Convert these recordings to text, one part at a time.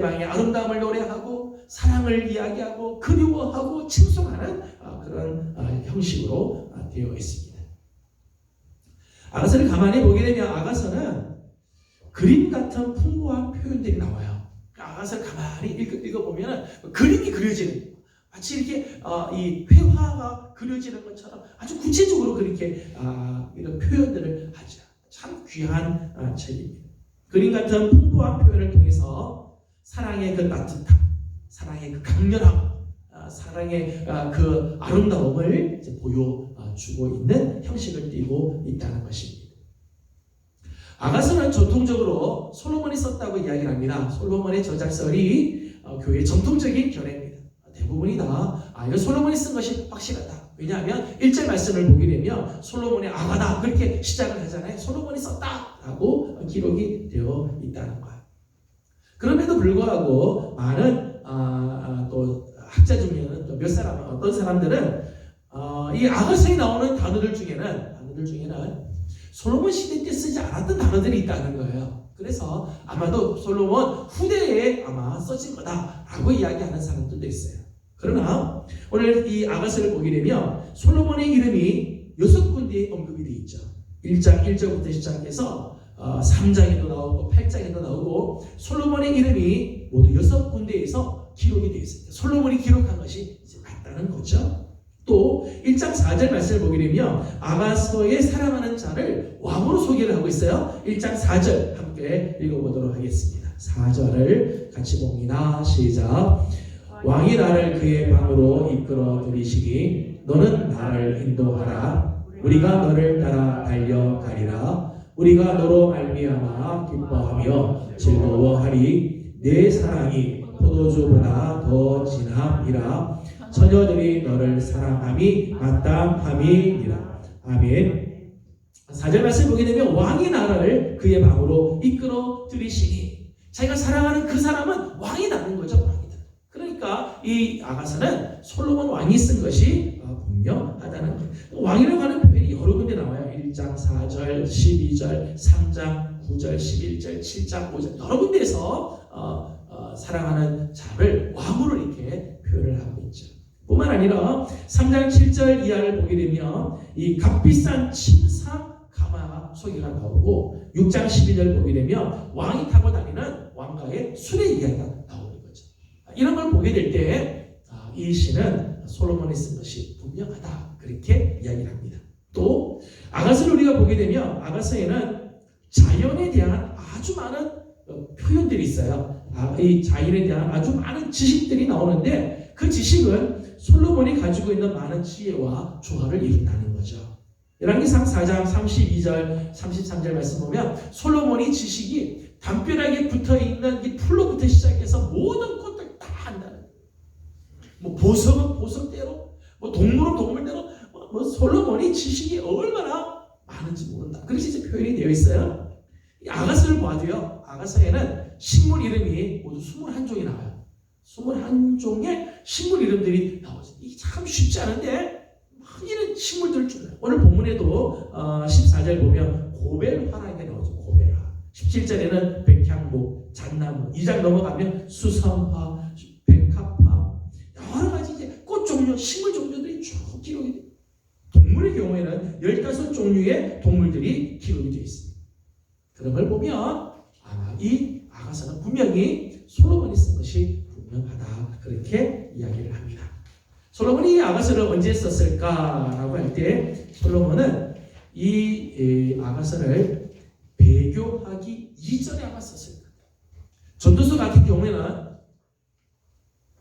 상대방의 아름다움을 노래하고 사랑을 이야기하고 그리워하고 칭송하는 그런 형식으로 되어 있습니다. 아가서를 가만히 보게 되면 아가서는 그림 같은 풍부한 표현들이 나와요. 아가서를 가만히 읽어보면 그림이 그려지는, 마치 이렇게 이 회화가 그려지는 것처럼 아주 구체적으로 그렇게 이런 표현들을 하죠. 참 귀한 책입니다. 그림 같은 풍부한 표현을 통해서 사랑의 그 따뜻함, 사랑의 그 강렬함, 사랑의 그 아름다움을 보여주고 있는 형식을 띠고 있다는 것입니다. 아가서는 전통적으로 솔로몬이 썼다고 이야기를 합니다. 솔로몬의 저작설이 교회의 전통적인 견해입니다. 대부분이 다 이거 솔로몬이 쓴 것이 확실하다. 왜냐하면 1절 말씀을 보게 되면 솔로몬의 아가다 그렇게 시작을 하잖아요. 솔로몬이 썼다라고 기록이 되어 있다는 거예요. 그럼에도 불구하고 많은 또 학자 중에는 또 어떤 사람들은 이 아가서에 나오는 단어들 중에는 솔로몬 시대 때 쓰지 않았던 단어들이 있다는 거예요. 그래서 아마도 솔로몬 후대에 아마 써진 거다라고 이야기하는 사람들도 있어요. 그러나 오늘 이 아가서를 보게 되면 솔로몬의 이름이 6군데에 언급이 되어 있죠. 1장 1절부터 시작해서 3장에도 나오고 8장에도 나오고 솔로몬의 이름이 모두 6군데에서 기록이 되어 있습니다. 솔로몬이 기록한 것이 이제 맞다는 거죠. 또 1장 4절 말씀을 보게 되면 아가서의 사랑하는 자를 왕으로 소개를 하고 있어요. 1장 4절 함께 읽어보도록 하겠습니다. 4절을 같이 봅니다. 시작. 왕이 나를 그의 방으로 이끌어 들이시니 너는 나를 인도하라. 우리가 너를 따라 달려가리라. 우리가 너로 말미암아 기뻐하며 즐거워하리. 내 사랑이 포도주보다 더 진함이라. 처녀들이 너를 사랑함이 마땅함이니라. 아멘. 4절 말씀 보게 되면 왕이 나를 그의 방으로 이끌어 들이시니, 자기가 사랑하는 그 사람은 왕이라는 거죠. 그러니까 이 아가서는 솔로몬 왕이 쓴 것이 분명하다는 거예요. 왕이라고 하는 표현이 여러 군데 나와요. 1장 4절, 12절, 3장 9절, 11절, 7장 5절 여러 군데에서 사랑하는 자를 왕으로 이렇게 표현을 하고 있죠. 뿐만 아니라 3장 7절 이하를 보게 되면 이 값비싼 침상 가마 소개가 나오고 6장 12절 보게 되면 왕이 타고 다니는 왕가의 수레 이야기가 나오는 거죠. 이런 걸 보게 될 때 이 시는 솔로몬이 쓴 것이 분명하다 그렇게 이야기를 합니다. 또 아가서를 우리가 보게 되면 아가서에는 자연에 대한 아주 많은 표현들이 있어요. 이 자연에 대한 아주 많은 지식들이 나오는데 그 지식은 솔로몬이 가지고 있는 많은 지혜와 조화를 이룬다는 거죠. 열왕기상 4장 32절 33절 말씀 보면 솔로몬이 지식이 담벼락에 붙어있는 이 풀로부터 시작해서 모든 것들 다 한다는 거예요. 뭐 보석은 보석대로, 뭐 동물은 동물대로, 뭐 솔로몬이 지식이 얼마나 많은지 모른다. 그렇게 이제 표현이 되어 있어요. 이 아가서를 봐도요, 아가서에는 식물 이름이 모두 21종이 나와요. 21종의 식물 이름들이 나오죠. 이게 참 쉽지 않은데 이런 식물들을 주나요. 오늘 본문에도 14절 보면 고벨화라는 게 나오죠. 고벨화. 17절에는 백향목, 잣나무. 2장 넘어가면 수성화, 백합화, 여러 가지 이제 꽃 종류, 식물 종류들이 쭉 기록이 돼요. 동물의 경우에는 15종류의 동물들이 기록이 되어 있습니다. 그런 걸 보면 이 아가서는 분명히 솔로몬이 쓴 것이 분명하다 그렇게 이야기를 합니다. 솔로몬이 이 아가서를 언제 썼을까라고 할 때 솔로몬은 이 아가서를 배교하기 이전에 아마 썼을 거예요. 전도서 같은 경우에는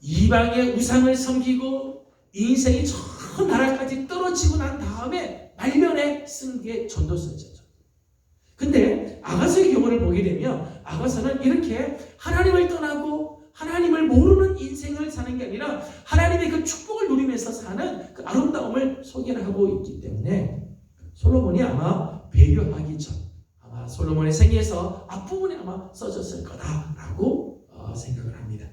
이방의 우상을 섬기고 인생이 저 나라까지 떨어지고 난 다음에 말년에 쓴 게 전도서죠. 근데 아가서의 경우를 보게 되면 아가서는 이렇게 하나님을 떠나고 하나님을 모르는 인생을 사는 게 아니라 하나님의 그 축복을 누리면서 사는 그 아름다움을 소개를 하고 있기 때문에 솔로몬이 아마 배교하기 전, 아마 솔로몬의 생애에서 앞부분에 아마 써졌을 거다라고 생각을 합니다.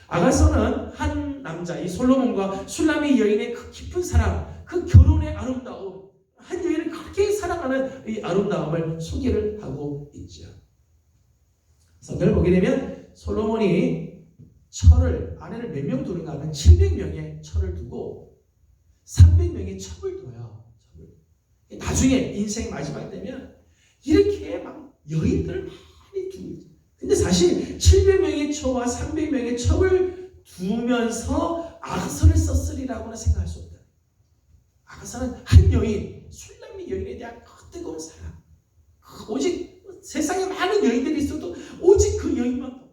아가서는 한 남자, 이 솔로몬과 슐라미 여인의 그 깊은 사랑, 그 결혼의 아름다움, 한 여인을 그렇게 사랑하는 이 아름다움을 소개를 하고 있죠. 성경을 보게 되면 솔로몬이 철을 아내를 몇 명 두는가 하면 700명의 철을 두고 300명의 첩을 둬요. 나중에 인생 마지막 되면 이렇게 막 여인들을 많이 두고, 근데 사실 700명의 처와 300명의 첩을 두면서 아가서를 썼으리라고는 생각할 수 없다. 아가서는 한 여인, 술람미 여인에 대한 그 뜨거운 사랑, 오직 세상에 많은 여인들이 있어도 오직 그 여인만 봐.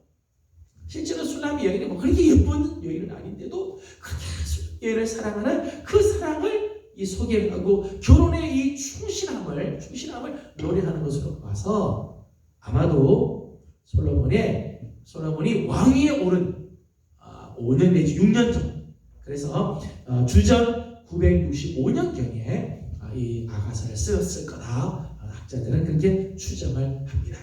실제로 술람미 여인이 뭐 그렇게 예쁜 여인은 아닌데도 그렇게 여인을 사랑하는 그 사랑을 이 소개를 하고 결혼의 이 충실함을 노래하는 것으로 봐서 아마도 솔로몬이 왕위에 오른 5년 내지 6년 전, 그래서 주전 965년경에 이 아가서를 쓰었을 거다. 학자들은 그렇게 추정을 합니다.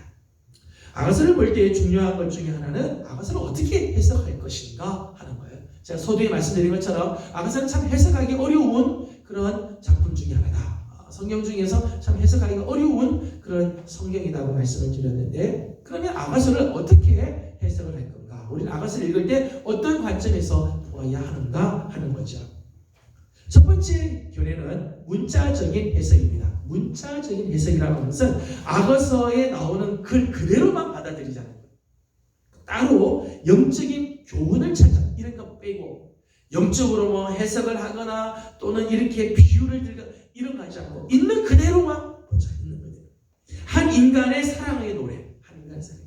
아가서를 볼 때 중요한 것 중에 하나는 아가서를 어떻게 해석할 것인가 하는 거예요. 제가 서두에 말씀드린 것처럼 아가서는 참 해석하기 어려운 그런 작품 중에 하나다. 성경 중에서 참 해석하기가 어려운 그런 성경이라고 말씀을 드렸는데, 그러면 아가서를 어떻게 해석을 할 건가? 우리는 아가서를 읽을 때 어떤 관점에서 보아야 하는가 하는 거죠. 첫 번째 견해는 문자적인 해석입니다. 문자적인 해석이라고 하는 것은 아가서에 나오는 글 그대로만 받아들이자는 거예요. 따로 영적인 교훈을 찾아 이런 거 빼고 영적으로 뭐 해석을 하거나 또는 이렇게 비유를 들거나 이런 거 하지 않고 있는 그대로만 보자. 있는 그대로. 한 인간의 사랑의 노래, 한 인간의 사랑.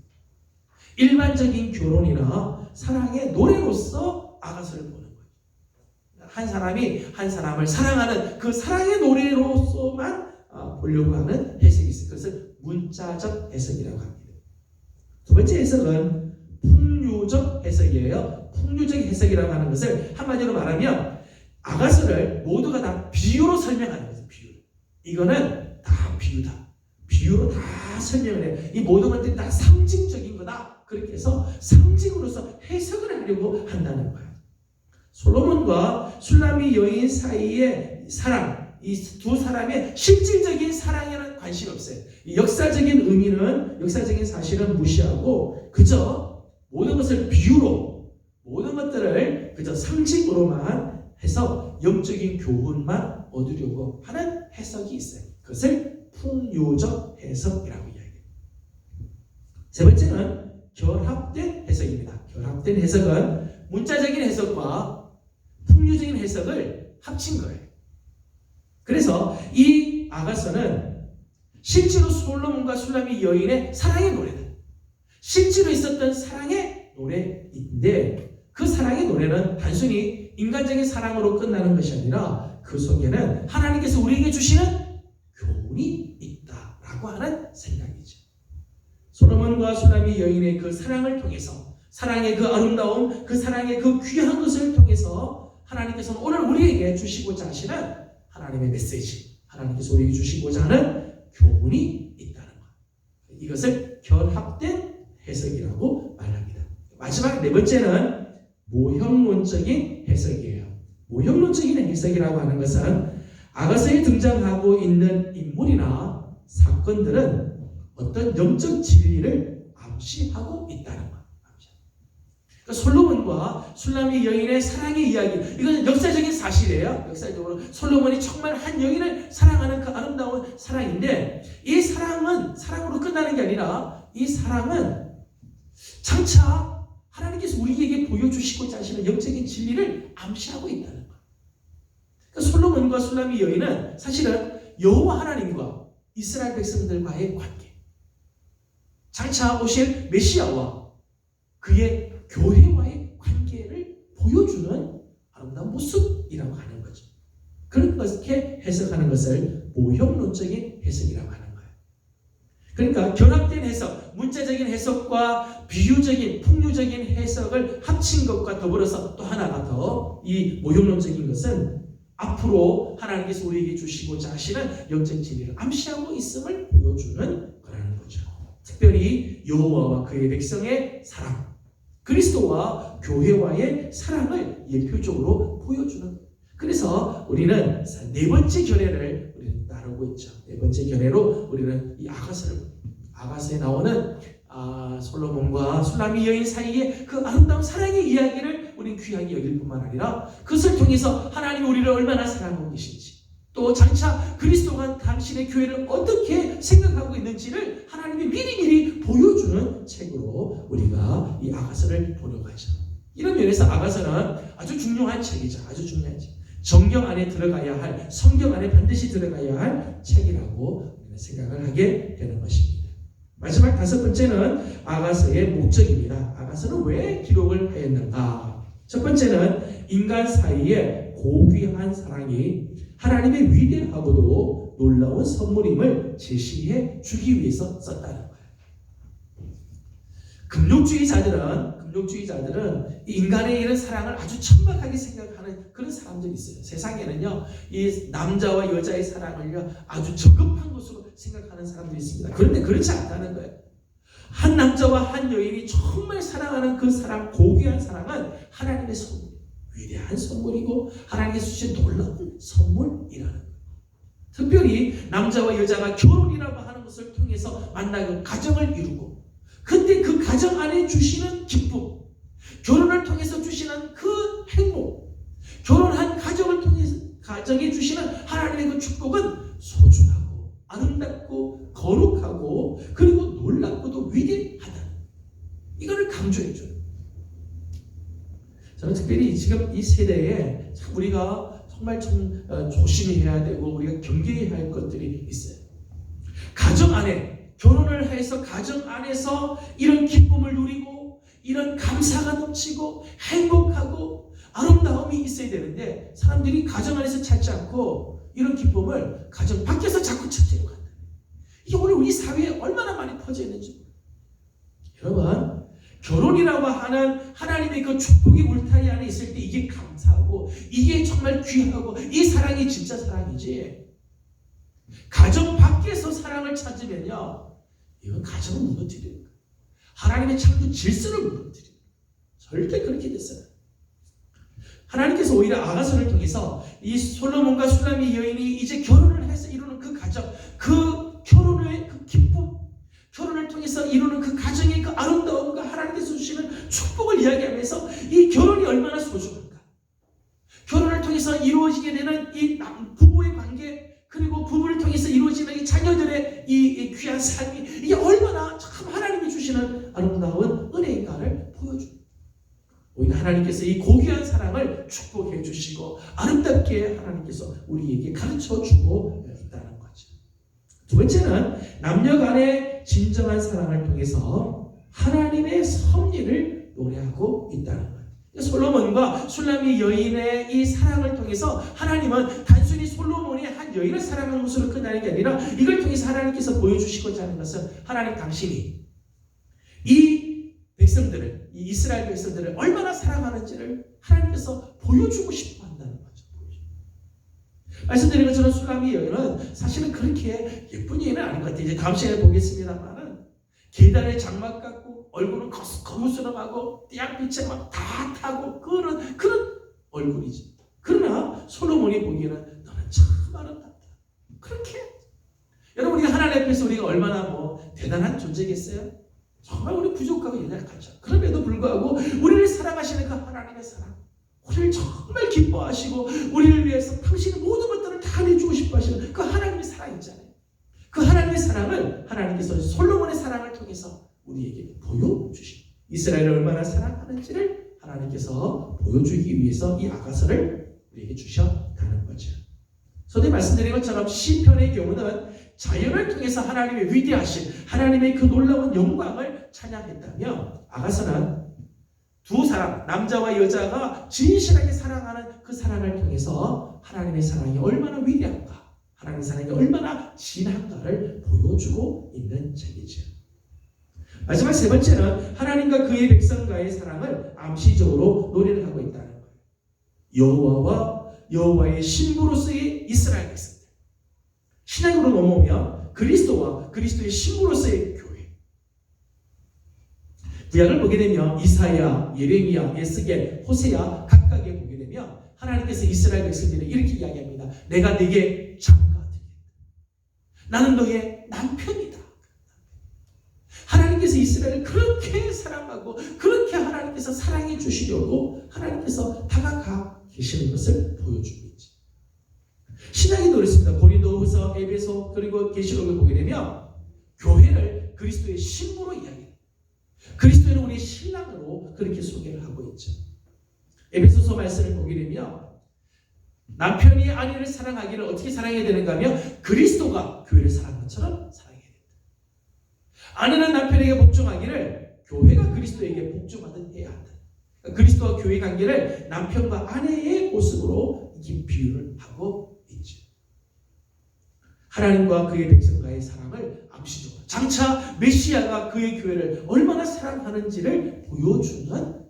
일반적인 결혼이나 사랑의 노래로서 아가서를 보는 거예요. 한 사람이 한 사람을 사랑하는 그 사랑의 노래로서만 보려고 하는 해석이 있어요. 그것을 문자적 해석이라고 합니다. 두 번째 해석은 풍류적 해석이에요. 풍류적 해석이라고 하는 것을 한마디로 말하면 아가서를 모두가 다 비유로 설명하는 거죠. 비유. 이거는 다 비유다. 비유로 다 설명을 해요. 이 모든 것들이 다 상징적인 거다. 그렇게 해서 상징으로서 해석을 하려고 한다는 거예요. 솔로몬과 술람미 여인 사이의 사랑, 이 두 사람의 실질적인 사랑에는 관심이 없어요. 이 역사적인 의미는, 역사적인 사실은 무시하고 그저 모든 것을 비유로, 모든 것들을 그저 상징으로만 해서 영적인 교훈만 얻으려고 하는 해석이 있어요. 그것을 풍요적 해석이라고 이야기해요. 세 번째는 결합된 해석입니다. 결합된 해석은 문자적인 해석과 풍류적인 해석을 합친 거예요. 그래서 이 아가서는 실제로 솔로몬과 술람미 여인의 사랑의 노래다. 실제로 있었던 사랑의 노래인데 그 사랑의 노래는 단순히 인간적인 사랑으로 끝나는 것이 아니라 그 속에는 하나님께서 우리에게 주시는 교훈이 있다라고 하는 생각이죠. 솔로몬과 술람미 여인의 그 사랑을 통해서, 사랑의 그 아름다움, 그 사랑의 그 귀한 것을 통해서 하나님께서는 오늘 우리에게 주시고자 하시는 하나님의 메시지, 하나님께서 우리에게 주시고자 하는 교훈이 있다는 것. 이것을 결합된 해석이라고 말합니다. 마지막 네 번째는 모형론적인 해석이에요. 모형론적인 해석이라고 하는 것은 아가서에 등장하고 있는 인물이나 사건들은 어떤 영적 진리를 암시하고 있다는 것. 그러니까 솔로몬과 술람미 여인의 사랑의 이야기, 이건 역사적인 사실이에요. 역사적으로 솔로몬이 정말 한 여인을 사랑하는 그 아름다운 사랑인데, 이 사랑은 사랑으로 끝나는 게 아니라 이 사랑은 장차 하나님께서 우리에게 보여주시고자 하시는 영적인 진리를 암시하고 있다는 거예요. 그러니까 솔로몬과 술람미 여인은 사실은 여호와 하나님과 이스라엘 백성들과의 관계, 장차 오실 메시아와 그의 교회와의 관계를 보여주는 아름다운 모습이라고 하는 거죠. 그렇게 해석하는 것을 모형론적인 해석이라고 하는 거예요. 그러니까 결합된 해석, 문자적인 해석과 비유적인, 풍류적인 해석을 합친 것과 더불어서 또 하나가 더 이 모형론적인 것은 앞으로 하나님께서 우리에게 주시고자 하시는 영적 진리를 암시하고 있음을 보여주는 거라는 거죠. 특별히 여호와와 그의 백성의 사랑, 그리스도와 교회와의 사랑을 예표적으로 보여주는 거예요. 그래서 우리는 네 번째 견해를 우리는 따르고 있죠. 네 번째 견해로 우리는 이 아가서에 나오는 솔로몬과 술람미 여인 사이의 그 아름다운 사랑의 이야기를 우리는 귀하게 여길 뿐만 아니라 그것을 통해서 하나님이 우리를 얼마나 사랑하고 계신지, 또 장차 그리스도가 당신의 교회를 어떻게 생각하고 있는지를 하나님이 미리미리 보여주는 책으로 우리가 이 아가서를 보려고 하죠. 이런 면에서 아가서는 아주 중요한 책이죠. 아주 중요한 책. 정경 안에 들어가야 할, 성경 안에 반드시 들어가야 할 책이라고 생각을 하게 되는 것입니다. 마지막 5번째는 아가서의 목적입니다. 아가서는 왜 기록을 하였는가? 첫 번째는 인간 사이에 고귀한 사랑이 하나님의 위대하고도 놀라운 선물임을 제시해 주기 위해서 썼다는 거예요. 금욕주의자들은 인간의 이런 사랑을 아주 천박하게 생각하는 그런 사람들이 있어요. 세상에는요, 이 남자와 여자의 사랑을요 아주 저급한 것으로 생각하는 사람들이 있습니다. 그런데 그렇지 않다는 거예요. 한 남자와 한 여인이 정말 사랑하는 그 사랑, 고귀한 사랑은 하나님의 선물, 위대한 선물이고 하나님께서 주신 놀라운 선물이라는 거예요. 특별히 남자와 여자가 결혼이라고 하는 것을 통해서 만나고 가정을 이루고, 근데 그 가정 안에 주시는 기쁨, 결혼을 통해서 주시는 그 행복, 결혼한 가정을 통해서 가정에 주시는 하나님의 그 축복은 소중하고 아름답고 거룩하고 그리고 놀랍고도 위대하다. 이거를 강조해 줘요. 저는 특별히 지금 이 세대에 참 우리가 정말 좀 조심히 해야 되고 우리가 경계해야 할 것들이 있어요. 가정 안에, 결혼을 해서 가정 안에서 이런 기쁨을 누리고 이런 감사가 넘치고 행복하고 아름다움이 있어야 되는데, 사람들이 가정 안에서 찾지 않고 이런 기쁨을 가정 밖에서 자꾸 찾으려고 한다. 이게 오늘 우리 사회에 얼마나 많이 퍼져 있는지. 여러분, 결혼이라고 하는 하나님의 그 축복이 울타리 안에 있을 때 이게 감사하고 이게 정말 귀하고 이 사랑이 진짜 사랑이지, 가정 밖에서 사랑을 찾으면요 이건 가정을 무너뜨리는 거예요. 하나님의 창조 질서를 무너뜨리는 거예요. 절대 그렇게 됐어요. 하나님께서 오히려 아가서를 통해서 이 솔로몬과 술람미 여인이 이제 결혼을 해서 이루는 그 가정, 그 결혼의 그 기쁨, 결혼을 통해서 이루는 그 가정의 그 아름다움과 하나님께서 주시는 축복을 이야기하면서 이 결혼이 얼마나 소중한가, 결혼을 통해서 이루어지게 되는 이 부부의 관계, 그리고 부부를 통해서 이루어지는 이 자녀들의 이 귀한 삶이 이게 얼마나 참 하나님이 주시는 아름다운 은혜인가를 보여줍니다. 오히려 하나님께서 이 고귀한 사랑을 축복해 주시고 아름답게 하나님께서 우리에게 가르쳐 주고 있다는 거죠. 두 번째는 남녀 간의 진정한 사랑을 통해서 하나님의 섭리를 노래하고 있다는 거예요. 솔로몬과 술람미 여인의 이 사랑을 통해서 하나님은 단순히 솔로몬이 한 여인을 사랑하는 것으로 끝나는 게 아니라 이걸 통해서 하나님께서 보여주시고자 하는 것은 하나님 당신이 이 백성들을, 이 이스라엘 백성들을 얼마나 사랑하는지를 하나님께서 보여주고 싶어 한다는 거죠. 말씀드린 것처럼 술람미 여인은 사실은 그렇게 예쁜 여인은 아닌 것 같아요. 이제 다음 시간에 보겠습니다만은 계단에 장막 같고 얼굴은 거무스름하고 띠약빛에 막 다 타고 그런 얼굴이지. 그러나 솔로몬이 보기에는 너는 참 아름답다. 그렇게 여러분, 우리가 하나님 앞에서 우리가 얼마나 대단한 존재겠어요? 정말 우리 부족하고 연약하죠. 그럼에도 불구하고 우리를 사랑하시는 그 하나님의 사랑, 우리를 정말 기뻐하시고 우리를 위해서 당신의 모든 것들을 다 내주고 싶어 하시는 그 하나님의 사랑 있잖아요. 그 하나님의 사랑을 하나님께서 솔로몬의 사랑을 통해서 우리에게 보여주십니다. 이스라엘을 얼마나 사랑하는지를 하나님께서 보여주기 위해서 이 아가서를 우리에게 주셨다는 거죠. 전에 말씀드린 것처럼 시편의 경우는 자연을 통해서 하나님의 위대하신 하나님의 그 놀라운 영광을 찬양했다면, 아가서는 두 사람, 남자와 여자가 진실하게 사랑하는 그 사랑을 통해서 하나님의 사랑이 얼마나 위대한가, 하나님의 사랑이 얼마나 진한가를 보여주고 있는 책이죠. 마지막 세 번째는 하나님과 그의 백성과의 사랑을 암시적으로 노래를 하고 있다는 거예요. 여호와와 여호와의 신부로서의 이스라엘 백성들, 신약으로 넘어오면 그리스도와 그리스도의 신부로서의 교회. 구약을 보게 되면 이사야, 예레미야, 에스겔, 호세야 각각에 보게 되면 하나님께서 이스라엘 백성들을 이렇게 이야기합니다. 내가 네게 장가 되겠다. 나는 너의 남편이다. 하나님께서 이스라엘을 그렇게 사랑하고 그렇게 하나님께서 사랑해 주시려고 하나님께서 다가가 계시는 것을 보여주고 있죠. 신약에도 그렇습니다. 고린도후서, 에베소 그리고 계시록을 보게 되면 교회를 그리스도의 신부로 이야기해요. 그리스도는 우리의 신랑으로 그렇게 소개를 하고 있죠. 에베소서 말씀을 보게 되면 남편이 아내를 사랑하기를 어떻게 사랑해야 되는가 하면 그리스도가 교회를 사랑한 것처럼 사랑해야 된다. 아내는 남편에게 복종하기를 교회가 그리스도에게 복종하듯 해야 한다. 그리스도와 교회 관계를 남편과 아내의 모습으로 이렇게 비유를 하고 있죠. 하나님과 그의 백성과의 사랑을 암시적으로 장차 메시아가 그의 교회를 얼마나 사랑하는지를 보여주는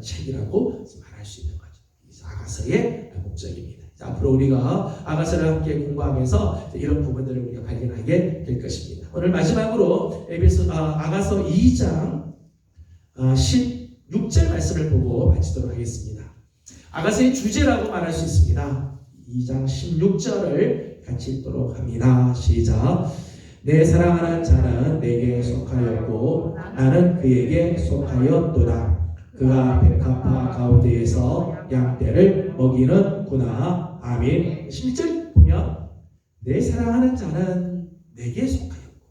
책이라고 말할 수 있는 거죠. 아가서의 목적입니다. 앞으로 우리가 아가서를 함께 공부하면서 이런 부분들을 우리가 발견하게 될 것입니다. 오늘 마지막으로 아가서 2장 16절 말씀을 보고 마치도록 하겠습니다. 아가서의 주제라고 말할 수 있습니다. 2장 16절을 같이 읽도록 합니다. 시작. 내 사랑하는 자는 내게 속하였고 나는 그에게 속하였도다. 그가 백합화 가운데에서 양떼를 먹이는구나. 아멘. 11절 보면 내 사랑하는 자는 내게 속하였고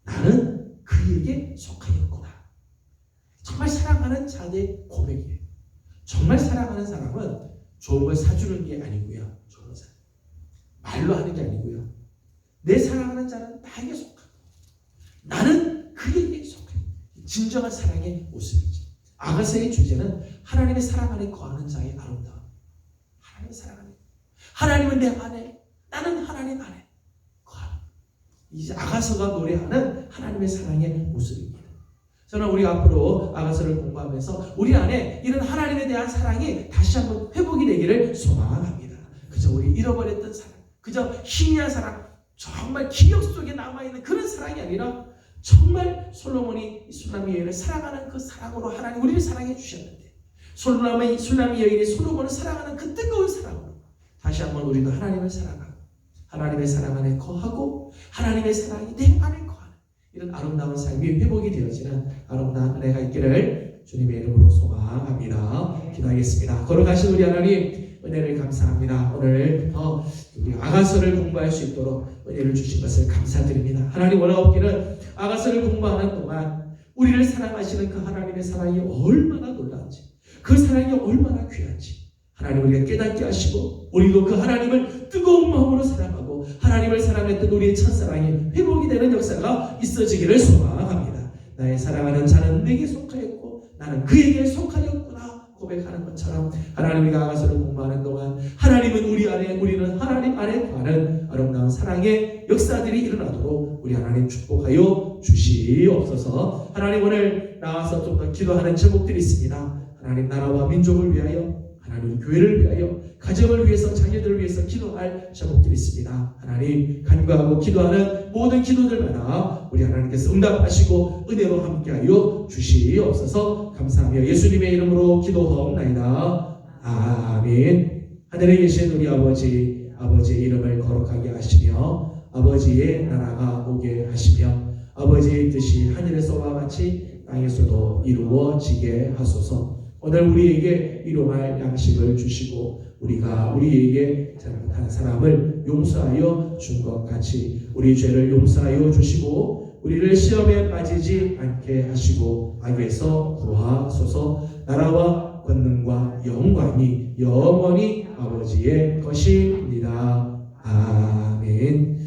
나는 그에게 속하였구나. 정말 사랑하는 자의 고백이에요. 정말 사랑하는 사람은 좋은 걸 사주는 게 아니고요. 좋은 사람. 말로 하는 게 아니고요. 내 사랑하는 자는 나에게 속하고 나는 그에게 속해요. 진정한 사랑의 모습이죠. 아가서의 주제는 하나님의 사랑 안에 거하는 자의 아름다움. 하나님의 사랑 안에. 하나님은 내 안에, 나는 하나님 안에 거하는. 이제 아가서가 노래하는 하나님의 사랑의 모습입니다. 저는 우리 앞으로 아가서를 공부하면서 우리 안에 이런 하나님에 대한 사랑이 다시 한번 회복이 되기를 소망합니다. 그저 우리 잃어버렸던 사랑, 그저 희미한 사랑, 정말 기억 속에 남아있는 그런 사랑이 아니라 정말 솔로몬이 술람미 여인을 사랑하는 그 사랑으로 하나님 우리를 사랑해 주셨는데 술람미 여인이 솔로몬을 사랑하는 그 뜨거운 사랑으로 다시 한번 우리도 하나님을 사랑하고 하나님의 사랑 안에 거하고 하나님의 사랑이 내 안에 거하는 이런 아름다운 삶이 회복이 되어지는 아름다운 은혜가 있기를 주님의 이름으로 소망합니다. 기도하겠습니다. 걸어가신 우리 하나님 은혜를 감사합니다. 오늘 우리 아가서를 공부할 수 있도록 은혜를 주신 것을 감사드립니다. 하나님 원하옵기는 아가서를 공부하는 동안 우리를 사랑하시는 그 하나님의 사랑이 얼마나 놀라운지 그 사랑이 얼마나 귀한지 하나님 우리가 깨닫게 하시고 우리도 그 하나님을 뜨거운 마음으로 사랑하고 하나님을 사랑했던 우리의 첫사랑이 회복이 되는 역사가 있어지기를 소망합니다. 나의 사랑하는 자는 내게 속하였고 나는 그에게 속하였구나 고백하는 것처럼 하나님 우리가 아가서를 공부하는 동안 하나님은 우리 안에 우리는 하나님 안에 거하는 아름다운 사랑의 역사들이 일어나도록 우리 하나님 축복하여 주시옵소서. 하나님 오늘 나와서 좀 더 기도하는 제목들이 있습니다. 하나님 나라와 민족을 위하여 하나님 교회를 위하여 가정을 위해서 자녀들을 위해서 기도할 제목들이 있습니다. 하나님 간구하고 기도하는 모든 기도들마다 우리 하나님께서 응답하시고 은혜로 함께하여 주시옵소서. 감사하며 예수님의 이름으로 기도하옵나이다. 아멘. 하늘에 계신 우리 아버지의 이름을 거룩하게 하시며 아버지의 나라가 오게 하시며 아버지의 뜻이 하늘에서와 같이 땅에서도 이루어지게 하소서. 오늘 우리에게 일용할 양식을 주시고 우리가 우리에게 잘못한 사람을 용서하여 준 것 같이 우리 죄를 용서하여 주시고 우리를 시험에 빠지지 않게 하시고 악에서 구하소서. 나라와 권능과 영광이 영원히 아버지의 것입니다. 아멘.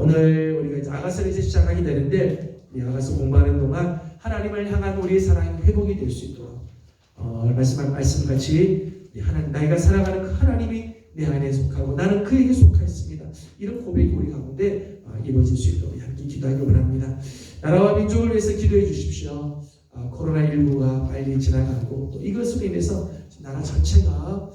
오늘 우리가 이제 아가서를 이제 시작하게 되는데 이 아가서 공부하는 동안 하나님을 향한 우리의 사랑이 회복이 될 수 있도록 말씀한 말씀같이 하나님 나이가 사랑하는 그 하나님이 내 안에 속하고 나는 그에게 속하였습니다. 이런 고백이 우리 가운데 이루어질 수 있도록 함께 기도하기 원합니다. 나라와 민족을 위해서 기도해 주십시오. 코로나19가 빨리 지나가고 또 이것으로 인해서 나라 전체가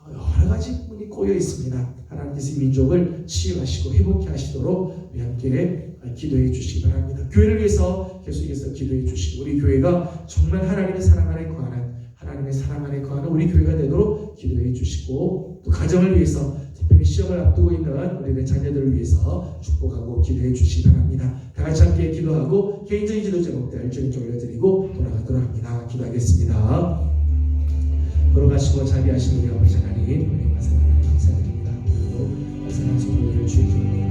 여러 가지 부분이 꼬여 있습니다. 하나님께서 민족을 치유하시고 회복케 하시도록 우리 함께 기도해 주시기 바랍니다. 교회를 위해서 계속해서 기도해 주시고 우리 교회가 정말 하나님의 사랑 안에 거하는 우리 교회가 되도록 기도해 주시고 또 가정을 위해서 특별히 시험을 앞두고 있는 우리의 자녀들을 위해서 축복하고 기도해 주시기 바랍니다. 다 같이 함께 기도하고 개인적인 기도 제목들 주님께 올려드리고 돌아가도록 합니다. 기도하겠습니다. 걸어가시고 자비하시는 우리 아버지 하나님, 은혜와 사랑을 감사드립니다. 오늘도 말씀하신 분들을 주의